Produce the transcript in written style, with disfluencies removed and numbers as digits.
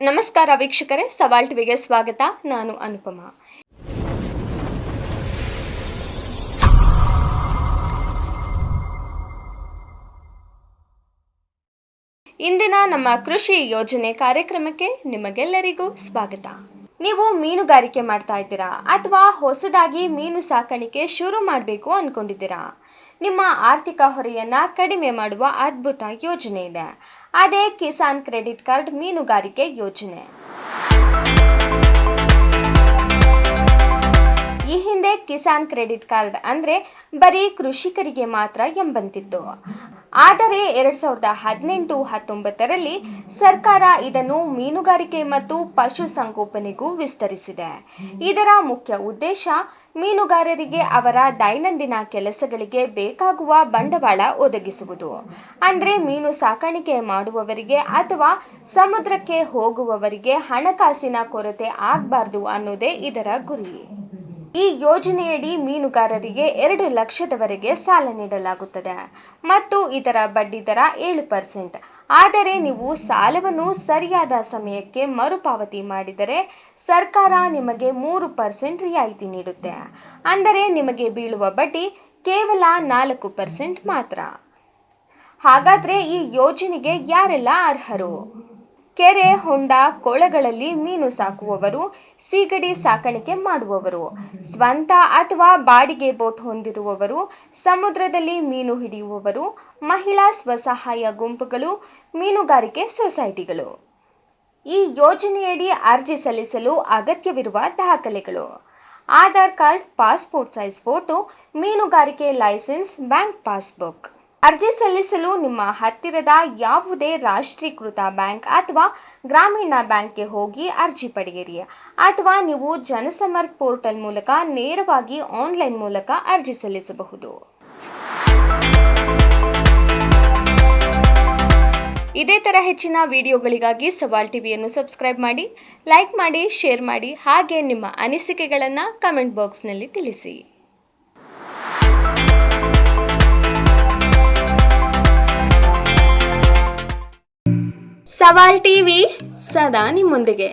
ನಮಸ್ಕಾರ ವೀಕ್ಷಕರೇ, ಸವಾಲ್ ಟಿವಿಗೆ ಸ್ವಾಗತ. ನಾನು ಅನುಪಮ. ಇಂದಿನ ನಮ್ಮ ಕೃಷಿ ಯೋಜನೆ ಕಾರ್ಯಕ್ರಮಕ್ಕೆ ನಿಮಗೆಲ್ಲರಿಗೂ ಸ್ವಾಗತ. ನೀವು ಮೀನುಗಾರಿಕೆ ಮಾಡ್ತಾ ಇದ್ದೀರಾ ಅಥವಾ ಹೊಸದಾಗಿ ಮೀನು ಸಾಕಾಣಿಕೆ ಶುರು ಮಾಡಬೇಕು ಅನ್ಕೊಂಡಿದ್ದೀರಾ? ನಿಮ್ಮ ಆರ್ಥಿಕ ಹೊರೆಯನ್ನ ಕಡಿಮೆ ಮಾಡುವ ಅದ್ಭುತ ಯೋಜನೆ ಇದೆ. ಅದೇ ಕಿಸಾನ್ ಕ್ರೆಡಿಟ್ ಕಾರ್ಡ್ ಮೀನುಗಾರಿಕೆ ಯೋಜನೆ. ಈ ಹಿಂದೆ ಕಿಸಾನ್ ಕ್ರೆಡಿಟ್ ಕಾರ್ಡ್ ಅಂದ್ರೆ ಬರೀ ಕೃಷಿಕರಿಗೆ ಮಾತ್ರ ಎಂಬಂತಿತ್ತು. ಆದರೆ 2018-19ರಲ್ಲಿ ಸರ್ಕಾರ ಇದನ್ನು ಮೀನುಗಾರಿಕೆ ಮತ್ತು ಪಶು ಸಂಗೋಪನೆಗೂ ವಿಸ್ತರಿಸಿದೆ. ಇದರ ಮುಖ್ಯ ಉದ್ದೇಶ ಮೀನುಗಾರರಿಗೆ ಅವರ ದೈನಂದಿನ ಕೆಲಸಗಳಿಗೆ ಬೇಕಾಗುವ ಬಂಡವಾಳ ಒದಗಿಸುವುದು. ಅಂದ್ರೆ ಮೀನು ಸಾಕಾಣಿಕೆ ಮಾಡುವವರಿಗೆ ಅಥವಾ ಸಮುದ್ರಕ್ಕೆ ಹೋಗುವವರಿಗೆ ಹಣಕಾಸಿನ ಕೊರತೆ ಆಗಬಾರದು ಅನ್ನೋದೇ ಇದರ ಗುರಿ. ಈ ಯೋಜನೆಯಡಿ ಮೀನುಗಾರರಿಗೆ 2 ಲಕ್ಷದವರೆಗೆ ಸಾಲ ನೀಡಲಾಗುತ್ತದೆ ಮತ್ತು ಇದರ ಬಡ್ಡಿ ದರ 7%. ಆದರೆ ನೀವು ಸಾಲವನ್ನು ಸರಿಯಾದ ಸಮಯಕ್ಕೆ ಮರುಪಾವತಿ ಮಾಡಿದರೆ ಸರ್ಕಾರ ನಿಮಗೆ 3% ರಿಯಾಯಿತಿ ನೀಡುತ್ತೆ. ಅಂದರೆ ನಿಮಗೆ ಬೀಳುವ ಬಡ್ಡಿ ಕೇವಲ 4% ಮಾತ್ರ. ಹಾಗಾದ್ರೆ ಈ ಯೋಜನೆಗೆ ಯಾರೆಲ್ಲ ಅರ್ಹರು? ಕೆರೆ, ಹೊಂಡ, ಕೊಳಗಳಲ್ಲಿ ಮೀನು ಸಾಕುವವರು, ಸೀಗಡಿ ಸಾಕಾಣಿಕೆ ಮಾಡುವವರು, ಸ್ವಂತ ಅಥವಾ ಬಾಡಿಗೆ ಬೋಟ್ ಹೊಂದಿರುವವರು, ಸಮುದ್ರದಲ್ಲಿ ಮೀನು ಹಿಡಿಯುವವರು, ಮಹಿಳಾ ಸ್ವಸಹಾಯ ಗುಂಪುಗಳು, ಮೀನುಗಾರಿಕೆ ಸೊಸೈಟಿಗಳು. ಈ ಯೋಜನೆಯಡಿ ಅರ್ಜಿ ಸಲ್ಲಿಸಲು ಅಗತ್ಯವಿರುವ ದಾಖಲೆಗಳು: Aadhaar card, passport size photo, ಮೀನುಗಾರಿಕೆ ಲೈಸೆನ್ಸ್, ಬ್ಯಾಂಕ್ ಪಾಸ್ಬುಕ್. ಅರ್ಜಿ ಸಲ್ಲಿಸಲು ನಿಮ್ಮ ಹತ್ತಿರದ ಯಾವುದೇ ರಾಷ್ಟ್ರೀಕೃತ ಬ್ಯಾಂಕ್ ಅಥವಾ ಗ್ರಾಮೀಣ ಬ್ಯಾಂಕ್ಗೆ ಹೋಗಿ ಅರ್ಜಿ ಪಡೆಯಿರಿ, ಅಥವಾ ನೀವು ಜನಸಂಪರ್ಕ್ ಪೋರ್ಟಲ್ ಮೂಲಕ ನೇರವಾಗಿ ಆನ್ಲೈನ್ ಮೂಲಕ ಅರ್ಜಿ ಸಲ್ಲಿಸಬಹುದು. ಇದೇ ತರ ಹೆಚ್ಚಿನ ವಿಡಿಯೋಗಳಿಗಾಗಿ ಸವಾಲ್ ಟಿವಿಯನ್ನು ಸಬ್ಸ್ಕ್ರೈಬ್ ಮಾಡಿ, ಲೈಕ್ ಮಾಡಿ, ಶೇರ್ ಮಾಡಿ, ಹಾಗೆ ನಿಮ್ಮ ಅನಿಸಿಕೆಗಳನ್ನು ಕಮೆಂಟ್ ಬಾಕ್ಸ್ನಲ್ಲಿ ತಿಳಿಸಿ. ಸವಾಲ್ ಟಿವಿ ಸದಾ ನಿಮ್ಮೊಂದಿಗೆ.